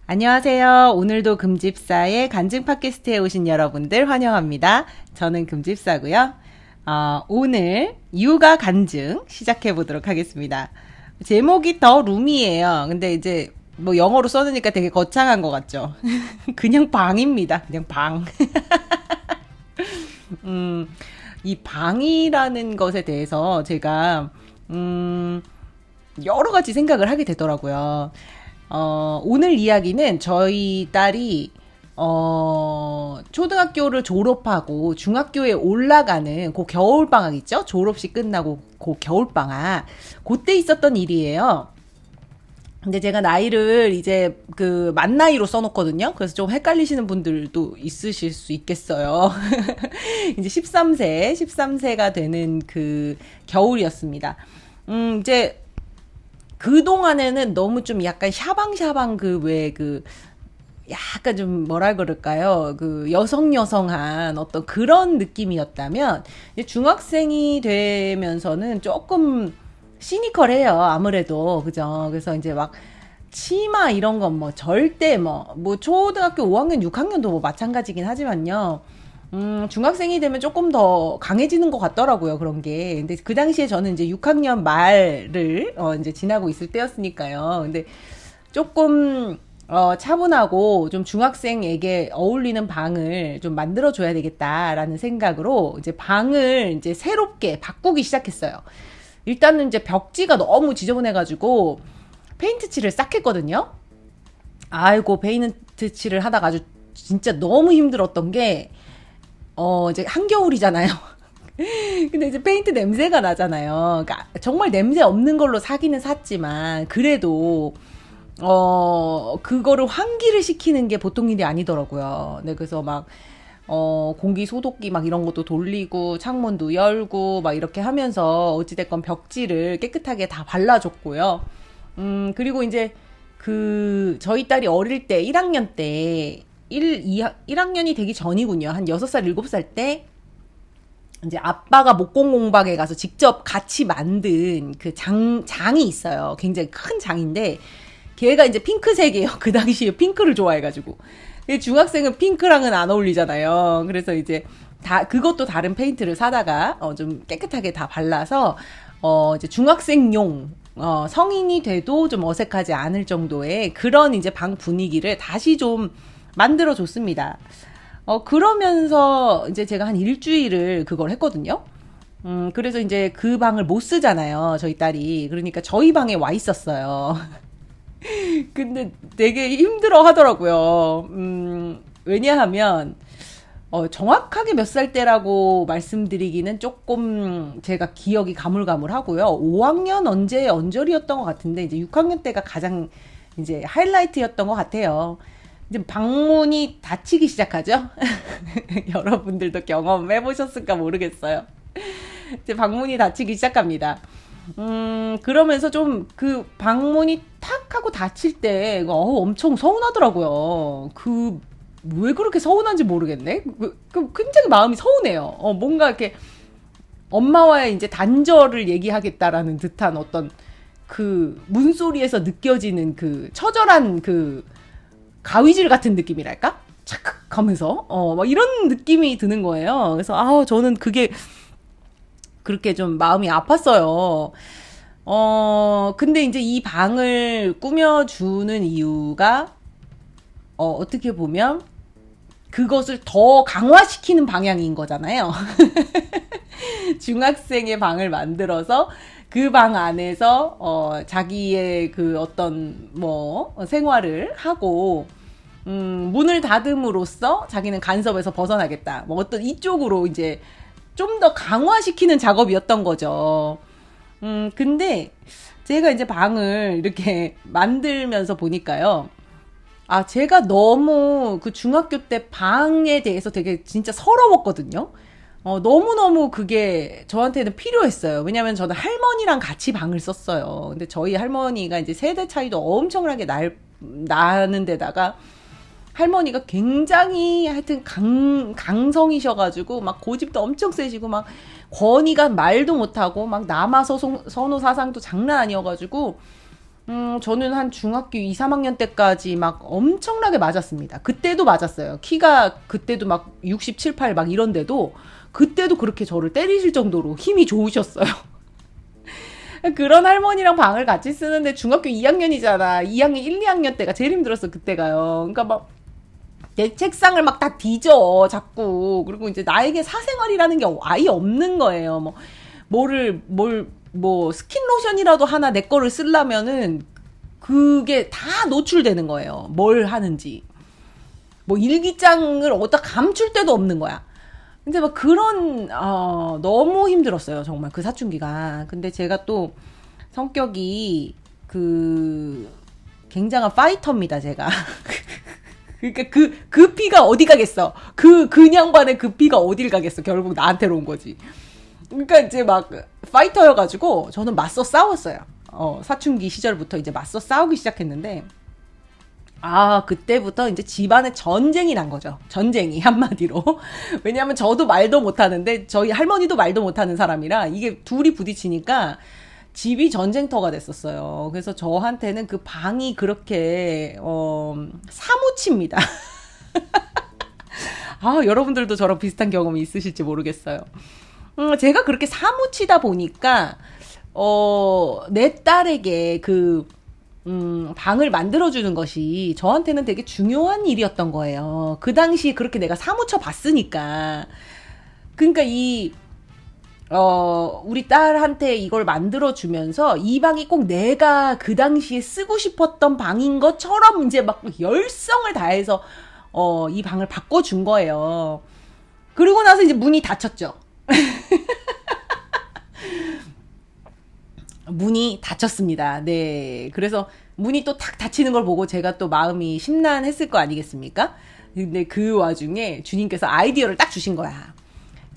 안녕하세요. 오늘도 금집사의 간증 팟캐스트에 오신 여러분들 환영합니다. 저는 금집사고요. 오늘 육아 간증 시작해 보도록 하겠습니다. 제목이 더 룸이에요. 근데 이제 뭐 영어로 써놓으니까 되게 거창한 것 같죠? 그냥 방입니다. 그냥 방. 이 방이라는 것에 대해서 제가 여러 가지 생각을 하게 되더라고요. 오늘 이야기는 저희 딸이, 초등학교를 졸업하고 중학교에 올라가는 그 겨울방학 있죠? 졸업식 끝나고 그 겨울방학. 그때 있었던 일이에요. 근데 제가 나이를 이제 그 만 나이로 써놓거든요. 그래서 좀 헷갈리시는 분들도 있으실 수 있겠어요. 이제 13세가 되는 그 겨울이었습니다. 이제 그동안에는 너무 좀 약간 샤방샤방 약간 좀 뭐라 그럴까요? 그 여성한 어떤 그런 느낌이었다면, 이제 중학생이 되면서는 조금 시니컬해요. 아무래도. 그죠? 그래서 이제 막 치마 이런 건 뭐 절대 뭐 초등학교 5학년, 6학년도 뭐 마찬가지긴 하지만요. 중학생이 되면 조금 더 강해지는 것 같더라고요, 그런 게. 근데 그 당시에 저는 이제 6학년 말을, 이제 지나고 있을 때였으니까요. 근데 조금, 차분하고 좀 중학생에게 어울리는 방을 좀 만들어줘야 되겠다라는 생각으로 이제 방을 이제 새롭게 바꾸기 시작했어요. 일단은 이제 벽지가 너무 지저분해가지고 페인트 칠을 싹 했거든요. 아이고, 페인트 칠을 하다가 아주 진짜 너무 힘들었던 게, 이제 한겨울이잖아요. 근데 이제 페인트 냄새가 나잖아요. 그러니까 정말 냄새 없는 걸로 사기는 샀지만, 그래도, 그거를 환기를 시키는 게 보통 일이 아니더라고요. 네, 그래서 막, 공기 소독기 막 이런 것도 돌리고, 창문도 열고, 막 이렇게 하면서, 어찌됐건 벽지를 깨끗하게 다 발라줬고요. 그리고 이제, 저희 딸이 어릴 때, 1학년 때, 1학년이 되기 전이군요. 한 6살, 7살 때, 이제 아빠가 목공공방에 가서 직접 같이 만든 그 장이 있어요. 굉장히 큰 장인데, 걔가 이제 핑크색이에요. 그 당시에 핑크를 좋아해가지고. 중학생은 핑크랑은 안 어울리잖아요. 그래서 이제 그것도 다른 페인트를 사다가, 좀 깨끗하게 다 발라서, 이제 중학생용, 성인이 돼도 좀 어색하지 않을 정도의 그런 이제 방 분위기를 다시 좀 만들어줬습니다. 그러면서 이제 제가 한 일주일을 그걸 했거든요. 그래서 이제 그 방을 못 쓰잖아요. 저희 딸이. 그러니까 저희 방에 와 있었어요. 근데 되게 힘들어 하더라고요. 왜냐하면, 정확하게 몇 살 때라고 말씀드리기는 조금 제가 기억이 가물가물하고요. 5학년 언저리였던 것 같은데, 이제 6학년 때가 가장 이제 하이라이트였던 것 같아요. 이제 방문이 닫히기 시작하죠. 여러분들도 경험해 보셨을까 모르겠어요. 이제 방문이 닫히기 시작합니다. 그러면서 좀 그 방문이 탁 하고 닫힐 때, 엄청 서운하더라고요. 왜 그렇게 서운한지 모르겠네? 굉장히 마음이 서운해요. 뭔가 이렇게 엄마와의 이제 단절을 얘기하겠다라는 듯한 어떤 그 문소리에서 느껴지는 그 처절한 그 가위질 같은 느낌이랄까? 착각 하면서, 막 이런 느낌이 드는 거예요. 그래서, 저는 그게 그렇게 좀 마음이 아팠어요. 근데 이제 이 방을 꾸며주는 이유가, 어떻게 보면 그것을 더 강화시키는 방향인 거잖아요. 중학생의 방을 만들어서 그 방 안에서 자기의 그 어떤 생활을 하고 문을 닫음으로써 자기는 간섭에서 벗어나겠다. 뭐 어떤 이쪽으로 이제 좀 더 강화시키는 작업이었던 거죠. 근데 제가 이제 방을 이렇게 만들면서 보니까요. 제가 너무 그 중학교 때 방에 대해서 되게 진짜 서러웠거든요. 너무너무 그게 저한테는 필요했어요. 왜냐면 저는 할머니랑 같이 방을 썼어요. 근데 저희 할머니가 이제 세대 차이도 엄청나게 나는 데다가 할머니가 굉장히 하여튼 강성이셔가지고 막 고집도 엄청 세시고 막 권위가 말도 못하고 막 남아서 선호 사상도 장난 아니어가지고 저는 한 중학교 2, 3학년 때까지 막 엄청나게 맞았습니다. 그때도 맞았어요. 키가 그때도 막 67, 8 막 이런데도 그때도 그렇게 저를 때리실 정도로 힘이 좋으셨어요. 그런 할머니랑 방을 같이 쓰는데 중학교 2학년이잖아. 2학년, 1, 2학년 때가 제일 힘들었어, 그때가요. 그러니까 막 내 책상을 막 다 뒤져, 자꾸. 그리고 이제 나에게 사생활이라는 게 아예 없는 거예요. 뭐, 뭐, 스킨 로션이라도 하나 내 거를 쓰려면은 그게 다 노출되는 거예요. 뭘 하는지. 뭐, 일기장을 어디다 감출 데도 없는 거야. 근데 막 그런, 너무 힘들었어요. 정말 그 사춘기가. 근데 제가 또 성격이 굉장한 파이터입니다, 제가. 그러니까 그 피가 어디 가겠어. 그냥반의 그 피가 어딜 가겠어. 결국 나한테로 온 거지. 그러니까 이제 막 파이터여가지고 저는 맞서 싸웠어요. 사춘기 시절부터 이제 맞서 싸우기 시작했는데, 그때부터 이제 집안에 전쟁이 난 거죠. 전쟁이, 한마디로. 왜냐하면 저도 말도 못하는데, 저희 할머니도 말도 못하는 사람이라, 이게 둘이 부딪히니까, 집이 전쟁터가 됐었어요. 그래서 저한테는 그 방이 그렇게, 사무칩니다. 여러분들도 저랑 비슷한 경험이 있으실지 모르겠어요. 제가 그렇게 사무치다 보니까, 내 딸에게 방을 만들어주는 것이 저한테는 되게 중요한 일이었던 거예요. 그 당시 그렇게 내가 사무쳐 봤으니까. 그러니까 우리 딸한테 이걸 만들어주면서 이 방이 꼭 내가 그 당시에 쓰고 싶었던 방인 것처럼 이제 막 열성을 다해서, 이 방을 바꿔준 거예요. 그리고 나서 이제 문이 닫혔죠. 문이 닫혔습니다. 네. 그래서 문이 또 탁 닫히는 걸 보고 제가 또 마음이 심란했을 거 아니겠습니까? 근데 그 와중에 주님께서 아이디어를 딱 주신 거야.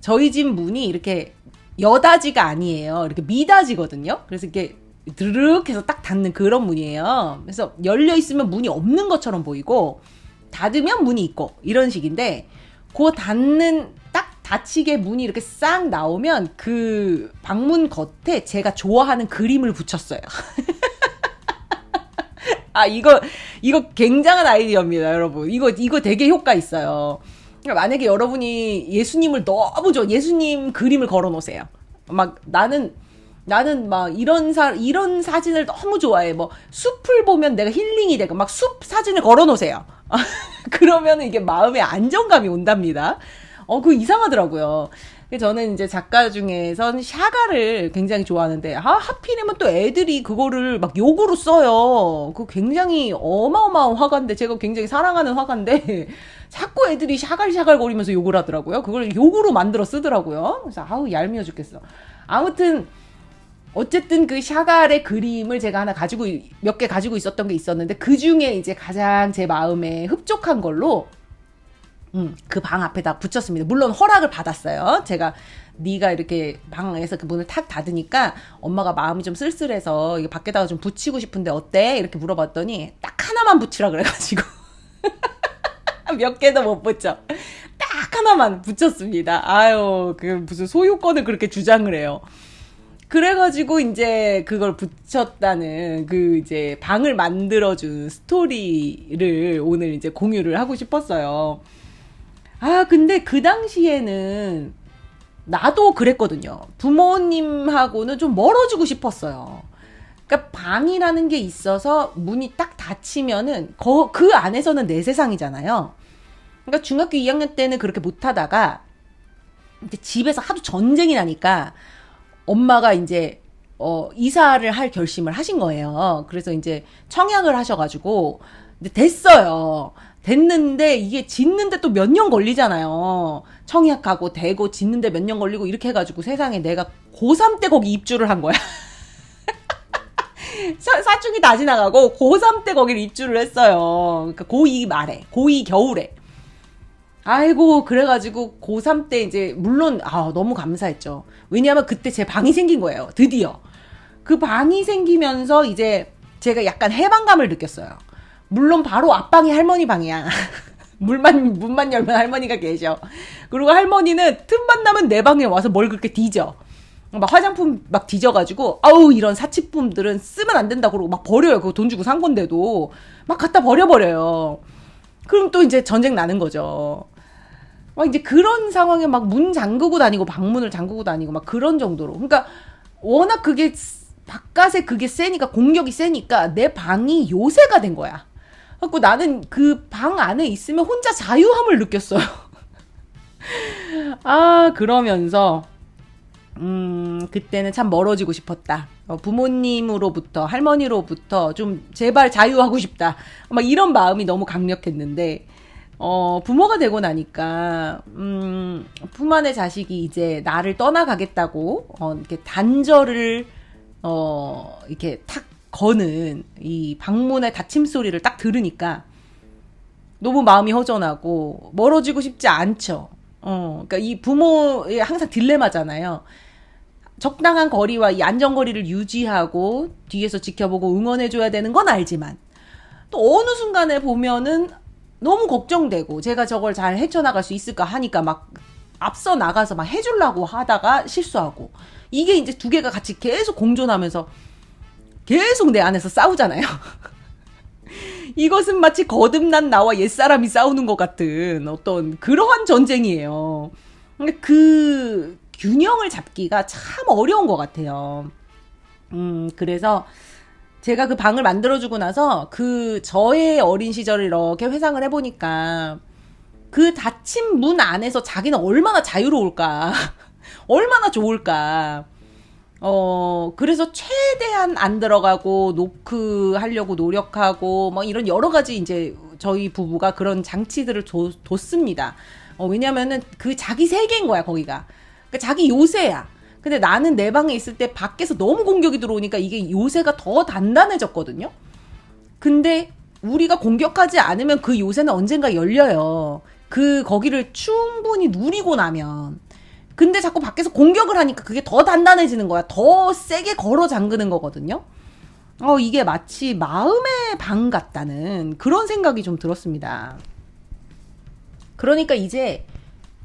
저희 집 문이 이렇게 여다지가 아니에요. 이렇게 미다지거든요. 그래서 이렇게 드르륵 해서 딱 닫는 그런 문이에요. 그래서 열려 있으면 문이 없는 것처럼 보이고 닫으면 문이 있고 이런 식인데, 그 딱 닫히게 문이 이렇게 싹 나오면 그 방문 겉에 제가 좋아하는 그림을 붙였어요. 이거 굉장한 아이디어입니다, 여러분. 이거 되게 효과 있어요. 그러니까 만약에 여러분이 예수님을 너무 예수님 그림을 걸어 놓으세요. 막 나는 막 이런 사진을 너무 좋아해. 뭐 숲을 보면 내가 힐링이 되고 막 숲 사진을 걸어 놓으세요. 그러면 이게 마음에 안정감이 온답니다. 그거 이상하더라고요. 저는 이제 작가 중에선 샤가를 굉장히 좋아하는데, 하필이면 또 애들이 그거를 막 욕으로 써요. 그거 굉장히 어마어마한 화가인데, 제가 굉장히 사랑하는 화가인데, 자꾸 애들이 샤갈샤갈 거리면서 욕을 하더라고요. 그걸 욕으로 만들어 쓰더라고요. 그래서 얄미워 죽겠어. 아무튼, 어쨌든 그 샤갈의 그림을 제가 몇 개 가지고 있었던 게 있었는데, 그 중에 이제 가장 제 마음에 흡족한 걸로, 그 방 앞에다 붙였습니다. 물론 허락을 받았어요. 제가 네가 이렇게 방에서 그 문을 탁 닫으니까 엄마가 마음이 좀 쓸쓸해서 이거 밖에다가 좀 붙이고 싶은데 어때? 이렇게 물어봤더니 딱 하나만 붙이라 그래가지고 몇 개도 못 붙여. 딱 하나만 붙였습니다. 그 무슨 소유권을 그렇게 주장을 해요. 그래가지고 이제 그걸 붙였다는 이제 방을 만들어준 스토리를 오늘 이제 공유를 하고 싶었어요. 근데 그 당시에는 나도 그랬거든요. 부모님하고는 좀 멀어지고 싶었어요. 그러니까 방이라는 게 있어서 문이 딱 닫히면은 그 안에서는 내 세상이잖아요. 그러니까 중학교 2학년 때는 그렇게 못하다가 이제 집에서 하도 전쟁이 나니까 엄마가 이제 이사를 할 결심을 하신 거예요. 그래서 이제 청약을 하셔가지고 이제 됐어요. 됐는데 이게 짓는데 또 몇 년 걸리잖아요. 청약하고 되고 짓는데 몇 년 걸리고 이렇게 해가지고 세상에 내가 고3 때 거기 입주를 한 거야. 사춘기 다 지나가고 고3 때 거기를 입주를 했어요. 그러니까 고2 말에, 고2 겨울에. 그래가지고 고3 때 이제 물론 너무 감사했죠. 왜냐하면 그때 제 방이 생긴 거예요. 드디어. 그 방이 생기면서 이제 제가 약간 해방감을 느꼈어요. 물론 바로 앞방이 할머니 방이야. 문만 열면 할머니가 계셔. 그리고 할머니는 틈만 나면 내 방에 와서 뭘 그렇게 뒤져. 막 화장품 막 뒤져가지고 아우 이런 사치품들은 쓰면 안 된다 그러고 막 버려요. 그거 돈 주고 산 건데도 막 갖다 버려버려요. 그럼 또 이제 전쟁 나는 거죠. 막 이제 그런 상황에 막 문 잠그고 다니고 방문을 잠그고 다니고 막 그런 정도로. 그러니까 워낙 그게 바깥에 그게 세니까 공격이 세니까 내 방이 요새가 된 거야. 그래갖고 나는 그 방 안에 있으면 혼자 자유함을 느꼈어요. 아 그러면서 그때는 참 멀어지고 싶었다. 부모님으로부터 할머니로부터 좀 제발 자유하고 싶다. 막 이런 마음이 너무 강력했는데 부모가 되고 나니까 품 안의 자식이 이제 나를 떠나가겠다고 이렇게 단절을 이렇게 탁 거는 이 방문의 닫힘 소리를 딱 들으니까 너무 마음이 허전하고 멀어지고 싶지 않죠. 그러니까 이 부모의 항상 딜레마잖아요. 적당한 거리와 이 안전거리를 유지하고 뒤에서 지켜보고 응원해줘야 되는 건 알지만 또 어느 순간에 보면은 너무 걱정되고 제가 저걸 잘 헤쳐나갈 수 있을까 하니까 막 앞서 나가서 막 해주려고 하다가 실수하고 이게 이제 두 개가 같이 계속 공존하면서 계속 내 안에서 싸우잖아요. 이것은 마치 거듭난 나와 옛사람이 싸우는 것 같은 어떤 그러한 전쟁이에요. 근데 그 균형을 잡기가 참 어려운 것 같아요. 그래서 제가 그 방을 만들어주고 나서 그 저의 어린 시절을 이렇게 회상을 해보니까 그 닫힌 문 안에서 자기는 얼마나 자유로울까. 얼마나 좋을까. 그래서 최대한 안 들어가고 노크 하려고 노력하고 뭐 이런 여러 가지 이제 저희 부부가 그런 장치들을 뒀습니다. 왜냐면은 그 자기 세계인 거야, 거기가. 그러니까 자기 요새야. 근데 나는 내 방에 있을 때 밖에서 너무 공격이 들어오니까 이게 요새가 더 단단해졌거든요. 근데 우리가 공격하지 않으면 그 요새는 언젠가 열려요. 그 거기를 충분히 누리고 나면. 근데 자꾸 밖에서 공격을 하니까 그게 더 단단해지는 거야. 더 세게 걸어 잠그는 거거든요. 이게 마치 마음의 방 같다는 그런 생각이 좀 들었습니다. 그러니까 이제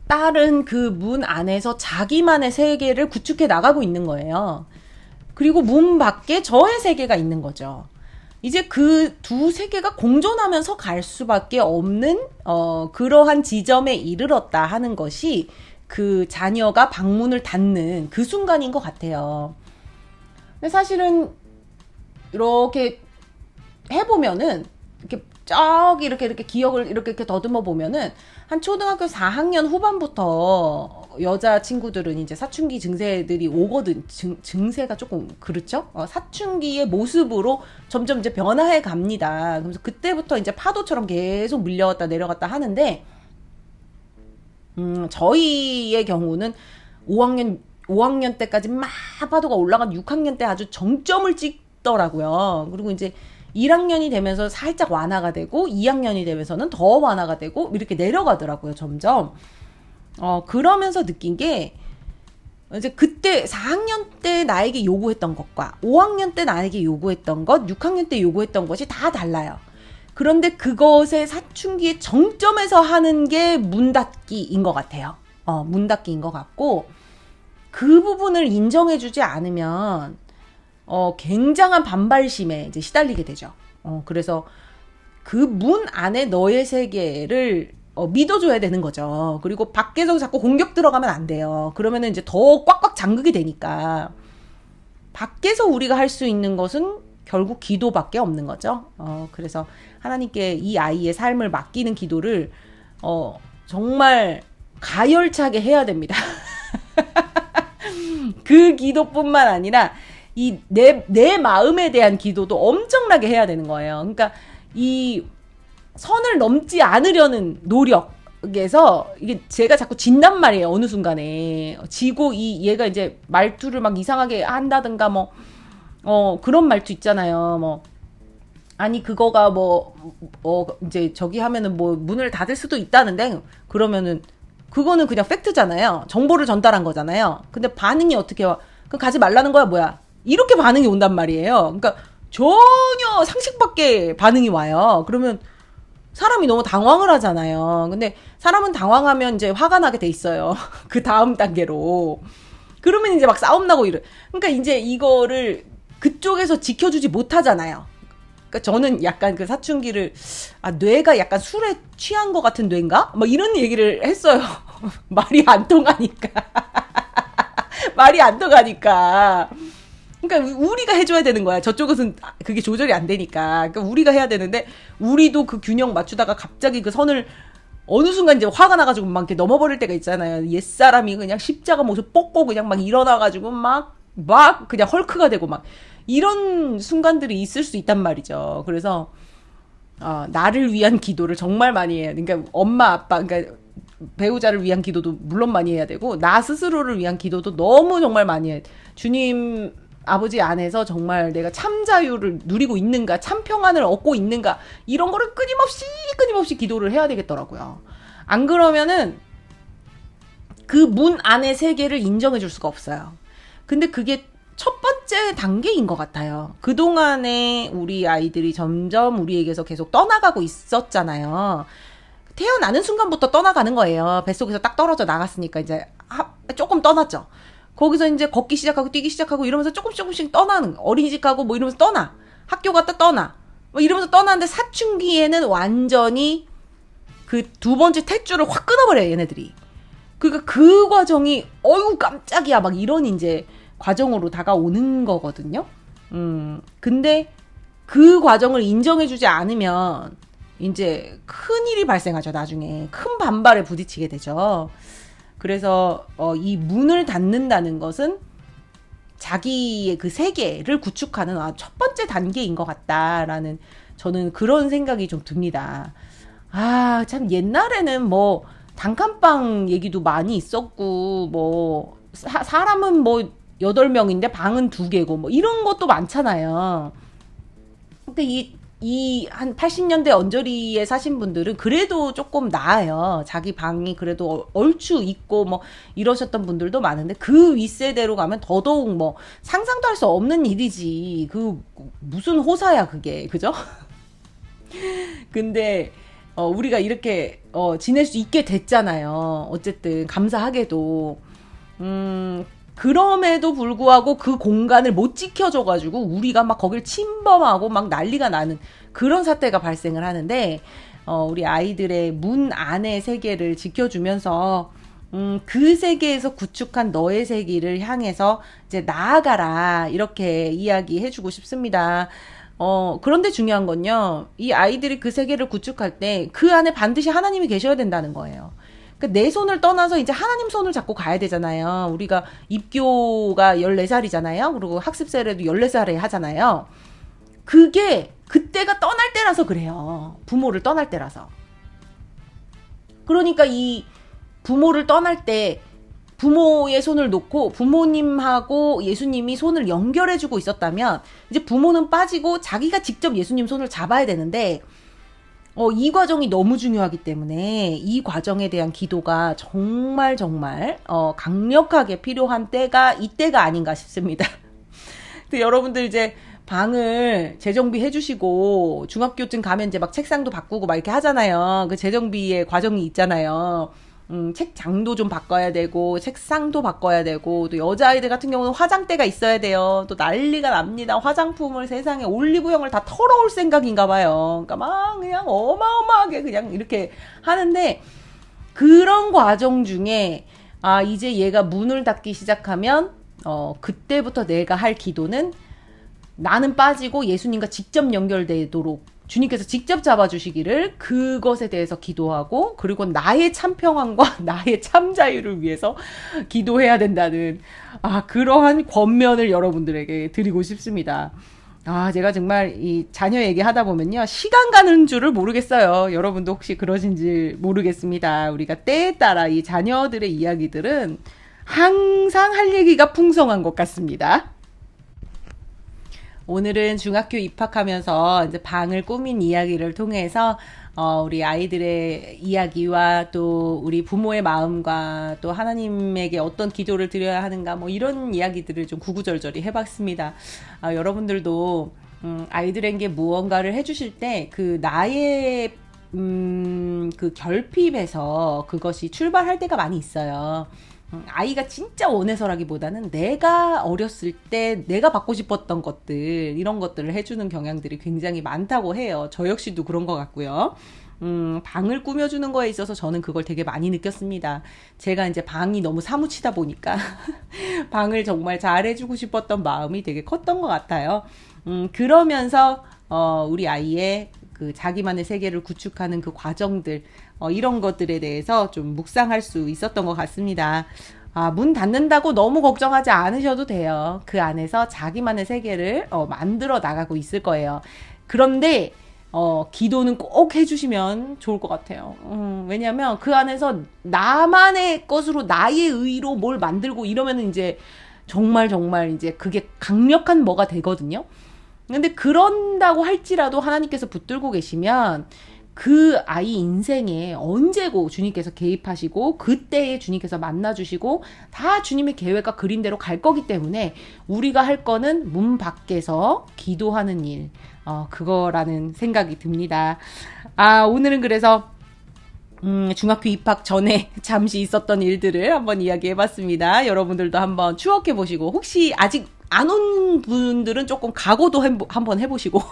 딸은 그 문 안에서 자기만의 세계를 구축해 나가고 있는 거예요. 그리고 문 밖에 저의 세계가 있는 거죠. 이제 그 두 세계가 공존하면서 갈 수밖에 없는 그러한 지점에 이르렀다 하는 것이 그 자녀가 방문을 닫는 그 순간인 것 같아요. 근데 사실은 이렇게 해보면은 이렇게 저기 이렇게 기억을 이렇게 더듬어 보면은 한 초등학교 4학년 후반부터 여자 친구들은 이제 사춘기 증세들이 오거든. 증세가 조금 그렇죠? 사춘기의 모습으로 점점 이제 변화해 갑니다. 그래서 그때부터 이제 파도처럼 계속 밀려갔다 내려갔다 하는데 저희의 경우는 5학년 때까지 막 파도가 올라간 6학년 때 아주 정점을 찍더라고요. 그리고 이제 1학년이 되면서 살짝 완화가 되고 2학년이 되면서는 더 완화가 되고 이렇게 내려가더라고요, 점점. 그러면서 느낀 게 이제 그때 4학년 때 나에게 요구했던 것과 5학년 때 나에게 요구했던 것, 6학년 때 요구했던 것이 다 달라요. 그런데 그것의 사춘기의 정점에서 하는 게 문 닫기인 것 같아요. 문 닫기인 것 같고 그 부분을 인정해주지 않으면 굉장한 반발심에 이제 시달리게 되죠. 그래서 그 문 안에 너의 세계를 믿어줘야 되는 거죠. 그리고 밖에서 자꾸 공격 들어가면 안 돼요. 그러면은 이제 더 꽉꽉 잠그게 되니까 밖에서 우리가 할 수 있는 것은 결국 기도밖에 없는 거죠. 그래서 하나님께 이 아이의 삶을 맡기는 기도를 정말 가열차게 해야 됩니다. 그 기도뿐만 아니라 이 내 마음에 대한 기도도 엄청나게 해야 되는 거예요. 그러니까 이 선을 넘지 않으려는 노력에서 이게 제가 자꾸 진단 말이에요. 어느 순간에 지고 얘가 이제 말투를 막 이상하게 한다든가 뭐 그런 말투 있잖아요. 뭐 아니 그거가 이제 저기 하면은 뭐 문을 닫을 수도 있다는데 그러면은 그거는 그냥 팩트잖아요. 정보를 전달한 거잖아요. 근데 반응이 어떻게 와? 그럼 가지 말라는 거야 뭐야? 이렇게 반응이 온단 말이에요. 그러니까 전혀 상식 밖의 반응이 와요. 그러면 사람이 너무 당황을 하잖아요. 근데 사람은 당황하면 이제 화가 나게 돼 있어요. 그 다음 단계로. 그러면 이제 막 싸움 나고 그러니까 이제 이거를 그쪽에서 지켜주지 못하잖아요. 그러니까 저는 약간 그 사춘기를, 뇌가 약간 술에 취한 것 같은 뇌인가? 막 이런 얘기를 했어요. 말이 안 통하니까. 말이 안 통하니까. 그러니까 우리가 해줘야 되는 거야. 저쪽은 그게 조절이 안 되니까. 그러니까 우리가 해야 되는데, 우리도 그 균형 맞추다가 갑자기 그 선을 어느 순간 이제 화가 나가지고 막 이렇게 넘어버릴 때가 있잖아요. 옛사람이 그냥 십자가 모습 뽑고 그냥 막 일어나가지고 막 그냥 헐크가 되고 막 이런 순간들이 있을 수 있단 말이죠. 그래서, 나를 위한 기도를 정말 많이 해야 돼. 그러니까 엄마, 아빠, 그러니까 배우자를 위한 기도도 물론 많이 해야 되고, 나 스스로를 위한 기도도 너무 정말 많이 해야 돼. 주님, 아버지 안에서 정말 내가 참 자유를 누리고 있는가, 참 평안을 얻고 있는가, 이런 거를 끊임없이 기도를 해야 되겠더라고요. 안 그러면은 그 문 안의 세계를 인정해 줄 수가 없어요. 근데 그게 첫 번째 단계인 것 같아요. 그동안에 우리 아이들이 점점 우리에게서 계속 떠나가고 있었잖아요. 태어나는 순간부터 떠나가는 거예요. 뱃속에서 딱 떨어져 나갔으니까 이제 조금 떠났죠. 거기서 이제 걷기 시작하고 뛰기 시작하고 이러면서 조금씩 떠나는, 어린이집 가고 뭐 이러면서 떠나. 학교 갔다 떠나. 뭐 이러면서 떠나는데 사춘기에는 완전히 그 두 번째 탯줄을 확 끊어버려요, 얘네들이. 그러니까 그 과정이, 어유 깜짝이야. 막 이런 이제 과정으로 다가오는 거거든요. 근데 그 과정을 인정해주지 않으면 이제 큰 일이 발생하죠. 나중에 큰 반발에 부딪히게 되죠. 그래서 이 문을 닫는다는 것은 자기의 그 세계를 구축하는 첫 번째 단계인 것 같다라는, 저는 그런 생각이 좀 듭니다. 참 옛날에는 뭐 단칸방 얘기도 많이 있었고, 뭐 사람은 뭐 8명인데 방은 2개고 뭐 이런 것도 많잖아요. 근데 이 한 80년대 언저리에 사신 분들은 그래도 조금 나아요. 자기 방이 그래도 얼추 있고 뭐 이러셨던 분들도 많은데, 그 윗세대로 가면 더더욱 뭐 상상도 할 수 없는 일이지. 그 무슨 호사야 그게, 그죠? 근데 우리가 이렇게 지낼 수 있게 됐잖아요. 어쨌든 감사하게도. 그럼에도 불구하고 그 공간을 못 지켜줘가지고 우리가 막 거길 침범하고 막 난리가 나는 그런 사태가 발생을 하는데, 우리 아이들의 문 안의 세계를 지켜주면서 그 세계에서 구축한 너의 세계를 향해서 이제 나아가라, 이렇게 이야기해주고 싶습니다. 그런데 중요한 건요, 이 아이들이 그 세계를 구축할 때 그 안에 반드시 하나님이 계셔야 된다는 거예요. 그러니까 내 손을 떠나서 이제 하나님 손을 잡고 가야 되잖아요. 우리가 입교가 14살이잖아요. 그리고 학습 세례도 14살에 하잖아요. 그게 그때가 떠날 때라서 그래요. 부모를 떠날 때라서. 그러니까 이 부모를 떠날 때 부모의 손을 놓고 부모님하고 예수님이 손을 연결해주고 있었다면, 이제 부모는 빠지고 자기가 직접 예수님 손을 잡아야 되는데, 이 과정이 너무 중요하기 때문에 이 과정에 대한 기도가 정말 강력하게 필요한 때가 이때가 아닌가 싶습니다. 근데 여러분들 이제 방을 재정비해 주시고 중학교쯤 가면 이제 막 책상도 바꾸고 막 이렇게 하잖아요. 그 재정비의 과정이 있잖아요. 책장도 좀 바꿔야 되고 책상도 바꿔야 되고, 또 여자아이들 같은 경우는 화장대가 있어야 돼요. 또 난리가 납니다. 화장품을 세상에 올리브영을 다 털어올 생각인가 봐요. 그러니까 막 그냥 어마어마하게 그냥 이렇게 하는데, 그런 과정 중에 이제 얘가 문을 닫기 시작하면 그때부터 내가 할 기도는, 나는 빠지고 예수님과 직접 연결되도록 주님께서 직접 잡아주시기를, 그것에 대해서 기도하고, 그리고 나의 참 평안과 나의 참 자유를 위해서 기도해야 된다는 그러한 권면을 여러분들에게 드리고 싶습니다. 제가 정말 이 자녀 얘기하다 보면요, 시간 가는 줄을 모르겠어요. 여러분도 혹시 그러신지 모르겠습니다. 우리가 때에 따라 이 자녀들의 이야기들은 항상 할 얘기가 풍성한 것 같습니다. 오늘은 중학교 입학하면서 이제 방을 꾸민 이야기를 통해서 우리 아이들의 이야기와 또 우리 부모의 마음과 또 하나님에게 어떤 기도를 드려야 하는가, 뭐 이런 이야기들을 좀 구구절절히 해봤습니다. 여러분들도 아이들에게 무언가를 해주실 때 그 나의 그 결핍에서 그것이 출발할 때가 많이 있어요. 아이가 진짜 원해서라기보다는 내가 어렸을 때 내가 받고 싶었던 것들, 이런 것들을 해주는 경향들이 굉장히 많다고 해요. 저 역시도 그런 것 같고요. 방을 꾸며주는 거에 있어서 저는 그걸 되게 많이 느꼈습니다. 제가 이제 방이 너무 사무치다 보니까 방을 정말 잘해주고 싶었던 마음이 되게 컸던 것 같아요. 그러면서 우리 아이의 그 자기만의 세계를 구축하는 그 과정들, 이런 것들에 대해서 좀 묵상할 수 있었던 것 같습니다. 아, 문 닫는다고 너무 걱정하지 않으셔도 돼요. 그 안에서 자기만의 세계를 만들어 나가고 있을 거예요. 그런데 기도는 꼭 해주시면 좋을 것 같아요. 왜냐면 그 안에서 나만의 것으로 나의 의로 뭘 만들고 이러면 이제 정말 정말 이제 그게 강력한 뭐가 되거든요. 근데 그런다고 할지라도 하나님께서 붙들고 계시면 그 아이 인생에 언제고 주님께서 개입하시고 그때에 주님께서 만나주시고 다 주님의 계획과 그림대로 갈 거기 때문에 우리가 할 거는 문 밖에서 기도하는 일, 그거라는 생각이 듭니다. 아, 오늘은 그래서 중학교 입학 전에 잠시 있었던 일들을 한번 이야기해봤습니다. 여러분들도 한번 추억해보시고 혹시 아직 안 온 분들은 조금 각오도 한번 해보시고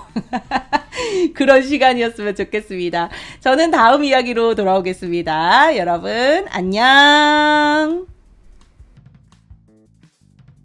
그런 시간이었으면 좋겠습니다. 저는 다음 이야기로 돌아오겠습니다. 여러분 안녕.